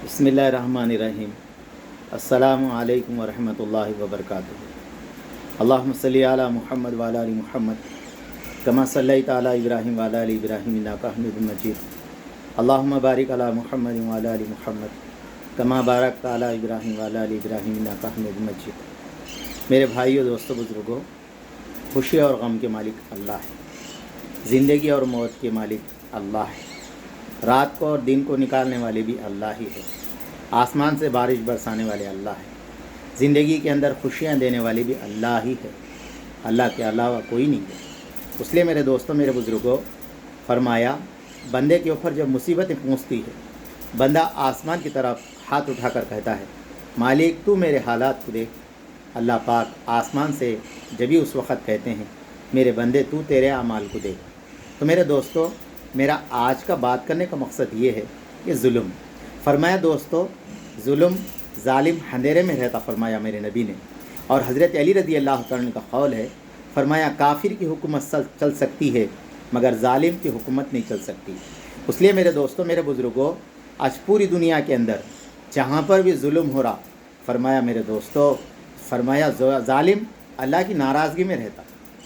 बिस्मिल्लाहिर्रहमानिर्रहीम। अस्सलामु अलैकुम वरहमतुल्लाहि वबरकातुहू। अल्लाहुम्मा सल्लि अला मुहम्मद व अला आलि मुहम्मद कमा सल्लैता अला इब्राहीम व अला आलि इब्राहीम इन्नका हमीदुम मजीद। अल्लाहुम्मा बारिक अला मुहम्मद व अला आलि मुहम्मद कमा बारकता अला इब्राहीम व अला आलि इब्राहीम इन्नका हमीदुम मजीद। मेरे भाइयों, दोस्तों, बुज़ुर्गों, खुशी और गम के मालिक अल्लाह है। ज़िंदगी और मौत के मालिक अल्लाह है। रात को और दिन को निकालने वाले भी अल्लाह ही है। आसमान से बारिश बरसाने वाले अल्लाह है। ज़िंदगी के अंदर खुशियाँ देने वाले भी अल्लाह ही है। अल्लाह के अलावा कोई नहीं है। इसलिए मेरे दोस्तों, मेरे बुज़ुर्गों, फरमाया बंदे के ऊपर जब मुसीबतें पहुँचती है, बंदा आसमान की तरफ हाथ उठाकर कहता है, मालिक तू मेरे हालात को देख। अल्लाह पाक आसमान से जब भी उस वक़्त कहते हैं, मेरे बंदे तू तेरे अमाल को देख। तो मेरे दोस्तों, मेरा आज का बात करने का मकसद ये है कि जुल्म, फरमाया दोस्तों, जुल्म जालिम अंधेरे में रहता, फरमाया मेरे नबी ने। और हज़रत अली रज़ी अल्लाह तआला का कौल है, फरमाया काफिर की हुकूमत चल सकती है मगर जालिम की हुकूमत नहीं चल सकती। इसलिए मेरे दोस्तों, मेरे बुज़ुर्गों, आज पूरी दुनिया के अंदर जहाँ पर भी जुल्म हो रहा, फरमाया मेरे दोस्तों, फरमाया जालिम अल्लाह की नाराज़गी में रहता,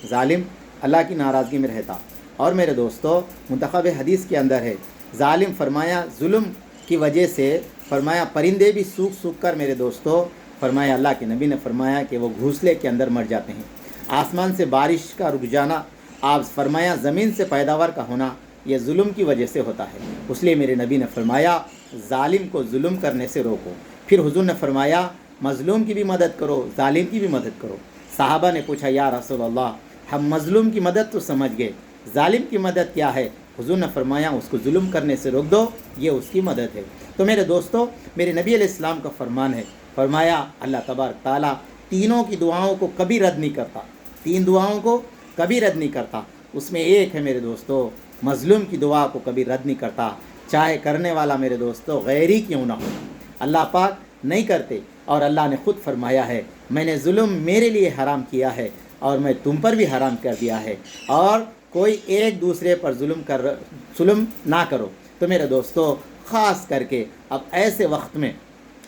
जालिम अल्लाह की नाराज़गी में रहता। और मेरे दोस्तों, मुंतखब हदीस के अंदर है, जालिम फरमाया जुल्म की वजह से फरमाया परिंदे भी सूख सूख कर, मेरे दोस्तों, फरमाया अल्लाह के नबी ने फरमाया कि वो घोंसले के अंदर मर जाते हैं। आसमान से बारिश का रुक जाना, आप फरमाया ज़मीन से पैदावार का होना, ये जुल्म की वजह से होता है। इसलिए मेरे नबी ने फरमाया जालिम को जुल्म करने से रोको। फिर हुजूर ने फरमाया मज़लूम की भी मदद करो, जालिम की भी मदद करो। साहबा ने पूछा, या रसूल अल्लाह, हम मज़लूम की मदद तो समझ गए, जालिम की मदद क्या है? हुजूर ने फरमाया उसको जुल्म करने से रोक दो, ये उसकी मदद है। तो मेरे दोस्तों, मेरे नबी अलैहिस्सलाम का फरमान है, फरमाया अल्लाह तबारक ताला तीनों की दुआओं को कभी रद्द नहीं करता, तीन दुआओं को कभी रद्द नहीं करता। उसमें एक है मेरे दोस्तों, मज़लूम की दुआ को कभी रद्द नहीं करता, चाहे करने वाला मेरे दोस्तों गैरी क्यों ना हो। अल्लाह पाक नहीं करते। और अल्लाह ने ख़ुद फरमाया है, मैंने जुल्म मेरे लिए हराम किया है और मैं तुम पर भी हराम कर दिया है, और कोई एक दूसरे पर जुल्म ना करो। तो मेरे दोस्तों, ख़ास करके अब ऐसे वक्त में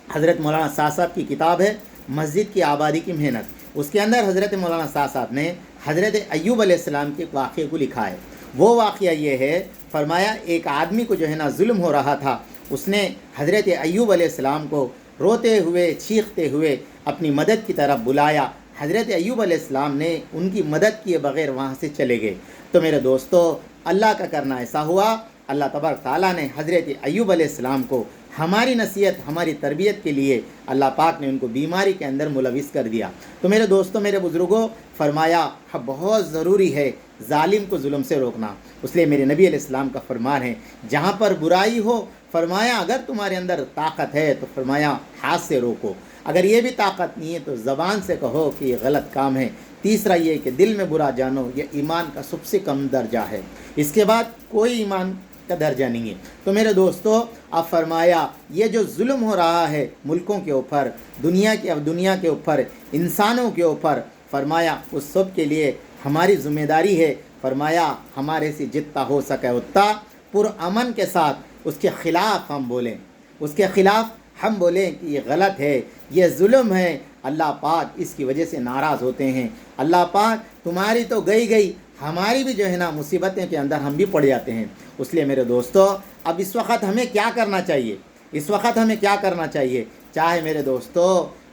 हज़रत मौलाना साहब की किताब है मस्जिद की आबादी की मेहनत, उसके अंदर हज़रत मौलाना साहब ने हज़रत अय्यूब अलैहिस्सलाम के वाक़े को लिखा है। वो वाक़या ये है, फरमाया एक आदमी को जो है ना जुल्म हो रहा था, उसने हज़रत अय्यूब अलैहिस्सलाम को रोते हुए चीखते हुए अपनी मदद की तरफ बुलाया। हज़रत अय्यूब अलैहिस्सलाम ने उनकी मदद किए बग़ैर वहाँ से चले गए। तो मेरे दोस्तों, अल्लाह का करना ऐसा हुआ, अल्लाह तबारक ताला ने हज़रत अय्यूब अलैहिस्सलाम को हमारी नसीहत, हमारी तरबियत के लिए अल्लाह पाक ने उनको बीमारी के अंदर मुलविस कर दिया। तो मेरे दोस्तों, मेरे बुज़ुर्गों, फरमाया बहुत ज़रूरी है जालिम को जुल्म से रोकना। इसलिए मेरे नबी अलैहिस्सलाम का फरमान है, जहाँ पर बुराई हो, फरमाया अगर तुम्हारे अंदर ताकत है तो फरमाया हाथ से रोको, अगर ये भी ताकत नहीं है तो ज़बान से कहो कि ये गलत काम है। तीसरा ये कि दिल में बुरा जानो, ये ईमान का सबसे कम दर्जा है, इसके बाद कोई ईमान का दर्जा नहीं है। तो मेरे दोस्तों, अब फरमाया ये जो जुल्म हो रहा है मुल्कों के ऊपर, दुनिया के ऊपर, इंसानों के ऊपर, फरमाया उस सब के लिए हमारी ज़िम्मेदारी है। फरमाया हमारे से जितना हो सके उतना पुरअमन के साथ उसके ख़िलाफ़ हम बोलें, उसके ख़िलाफ़ हम बोलें कि ये गलत है, ये जुल्म है। अल्लाह पाक इसकी वजह से नाराज़ होते हैं। अल्लाह पाक तुम्हारी तो गई, हमारी भी जो है ना मुसीबतें के अंदर हम भी पड़ जाते हैं। इसलिए मेरे दोस्तों, अब इस वक्त हमें क्या करना चाहिए? इस वक्त हमें क्या करना चाहिए? चाहे मेरे दोस्तों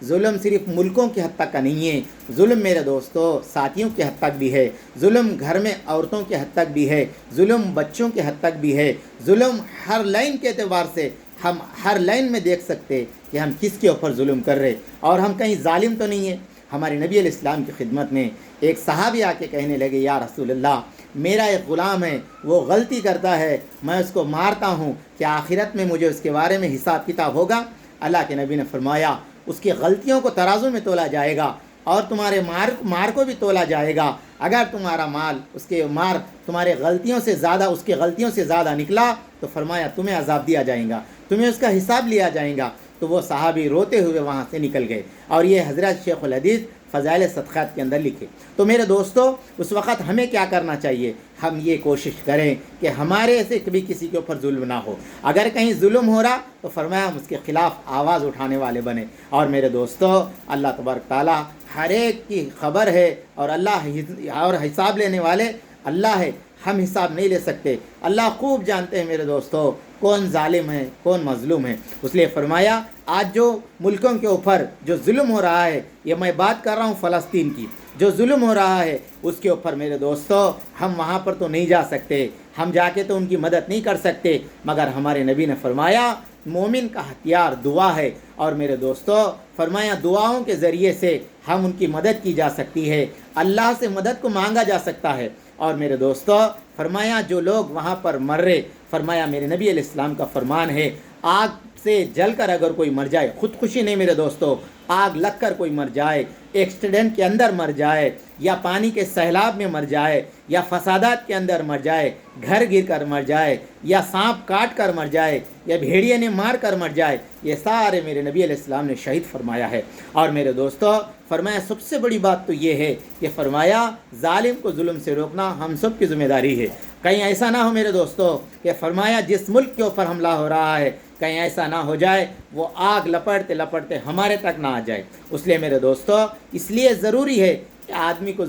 जुल्म सिर्फ मुल्कों की हद तक का नहीं है, जुल्म मेरे दोस्तों साथियों की हद तक भी है, जुल्म घर में औरतों की हद तक भी है, जुल्म बच्चों की हद तक भी है, जुल्म हर लाइन के एतबार से हम हर लाइन में देख सकते कि हम किसके ऊपर जुल्म कर रहे, और हम कहीं जालिम तो नहीं है। हमारे नबी अलैहिस्सलाम की खिदमत में एक सहाबी आके कहने लगे, या रसूलल्लाह, मेरा एक ग़ुलाम है, वो गलती करता है, मैं उसको मारता हूँ, क्या आखिरत में मुझे उसके बारे में हिसाब किताब होगा? अल्लाह के नबी ने फरमाया उसकी गलतियों को तराजू में तोला जाएगा और तुम्हारे मार को भी तोला जाएगा। अगर तुम्हारा माल तुम्हारे गलतियों से ज़्यादा, उसकी गलतियों से ज़्यादा निकला तो फरमाया तुम्हें अजाब दिया जाएगा, तुम्हें उसका हिसाब लिया जाएगा। तो वो सहाबी रोते हुए वहाँ से निकल गए। और ये हज़रत शेखुल हदीस فضائل صدقات کے اندر لکھے۔ تو میرے دوستو اس وقت ہمیں کیا کرنا چاہیے؟ ہم یہ کوشش کریں کہ ہمارے سے کبھی کسی کے اوپر ظلم نہ ہو، اگر کہیں ظلم ہو رہا تو فرمایا ہم اس کے خلاف آواز اٹھانے والے بنیں۔ اور میرے دوستو اللہ تبارک تعالیٰ ہر ایک کی خبر ہے، اور اللہ اور حساب لینے والے اللہ ہے، ہم حساب نہیں لے سکتے۔ اللہ خوب جانتے ہیں میرے دوستو کون ظالم ہے کون مظلوم ہے۔ اس لیے فرمایا آج جو ملکوں کے اوپر جو ظلم ہو رہا ہے، یہ میں بات کر رہا ہوں فلسطین کی، جو ظلم ہو رہا ہے اس کے اوپر میرے دوستو ہم وہاں پر تو نہیں جا سکتے، ہم جا کے تو ان کی مدد نہیں کر سکتے، مگر ہمارے نبی نے فرمایا مومن کا ہتھیار دعا ہے، اور میرے دوستو فرمایا دعاؤں کے ذریعے سے ہم ان کی مدد کی جا سکتی ہے، اللہ سے مدد کو مانگا جا سکتا ہے۔ اور میرے دوستو فرمایا جو لوگ وہاں پر مر رہے، فرمایا میرے نبی علیہ السلام کا فرمان ہے آگ سے جل کر اگر کوئی مر جائے، خودکشی نہیں میرے دوستو، آگ لگ کر کوئی مر جائے، ایکسیڈنٹ کے اندر مر جائے، یا پانی کے سیلاب میں مر جائے، یا فسادات کے اندر مر جائے، گھر گر کر مر جائے، یا سانپ کاٹ کر مر جائے، یا بھیڑیے نے مار کر مر جائے، یہ سارے میرے نبی علیہ السلام نے شہید فرمایا ہے۔ اور میرے دوستو فرمایا سب سے بڑی بات تو یہ ہے کہ فرمایا ظالم کو ظلم سے روکنا ہم سب کی ذمہ داری ہے۔ کہیں ایسا نہ ہو میرے دوستو کہ فرمایا جس ملک کے اوپر حملہ ہو رہا ہے کہیں ایسا نہ ہو جائے وہ آگ لپٹتے لپٹتے ہمارے تک نہ آ جائے۔ اس لیے میرے دوستو اس لیے ضروری ہے کہ آدمی کو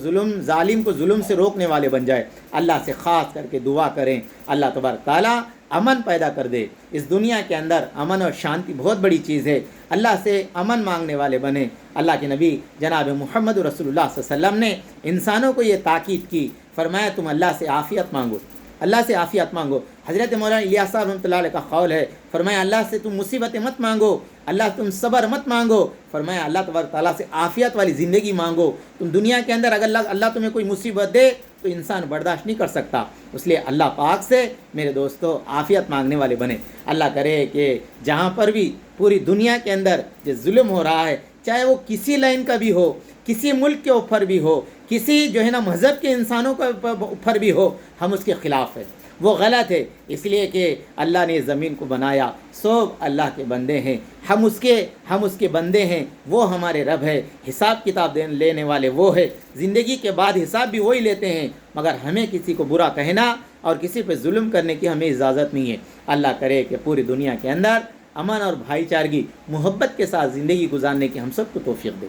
ظالم کو ظلم سے روکنے والے بن جائے، اللہ سے خاص کر کے دعا کریں اللہ تبارک تعالیٰ امن پیدا کر دے۔ اس دنیا کے اندر امن اور شانتی بہت بڑی چیز ہے، اللہ سے امن مانگنے والے بنیں۔ اللہ کے نبی جناب محمد رسول اللہ صلی اللہ علیہ وسلم نے انسانوں کو یہ تاکید کی، فرمایا تم اللہ سے عافیت مانگو، اللہ سے عافیت مانگو۔ حضرت مولانا الیاس صاحب رحمۃ اللہ علیہ کا قول ہے، فرمایا اللہ سے تم مصیبتیں مت مانگو، اللہ تم صبر مت مانگو، فرمایا اللہ تبارک تعالیٰ سے عافیت والی زندگی مانگو۔ تم دنیا کے اندر اگر اللہ تمہیں کوئی مصیبت دے تو انسان برداشت نہیں کر سکتا، اس لیے اللہ پاک سے میرے دوستو عافیت مانگنے والے بنے۔ اللہ کرے کہ جہاں پر بھی پوری دنیا کے اندر جو ظلم ہو رہا ہے، چاہے وہ کسی لائن کا بھی ہو، کسی ملک کے اوپر بھی ہو، کسی جو ہے نا مذہب کے انسانوں کے اوپر بھی ہو، ہم اس کے خلاف ہیں، وہ غلط ہے، اس لیے کہ اللہ نے زمین کو بنایا، سب اللہ کے بندے ہیں، ہم اس کے بندے ہیں، وہ ہمارے رب ہے، حساب کتاب لینے والے وہ ہے، زندگی کے بعد حساب بھی وہی لیتے ہیں، مگر ہمیں کسی کو برا کہنا اور کسی پہ ظلم کرنے کی ہمیں اجازت نہیں ہے۔ اللہ کرے کہ پوری دنیا کے اندر امن اور بھائی چارگی محبت کے ساتھ زندگی گزارنے کی ہم سب کو توفیق دے۔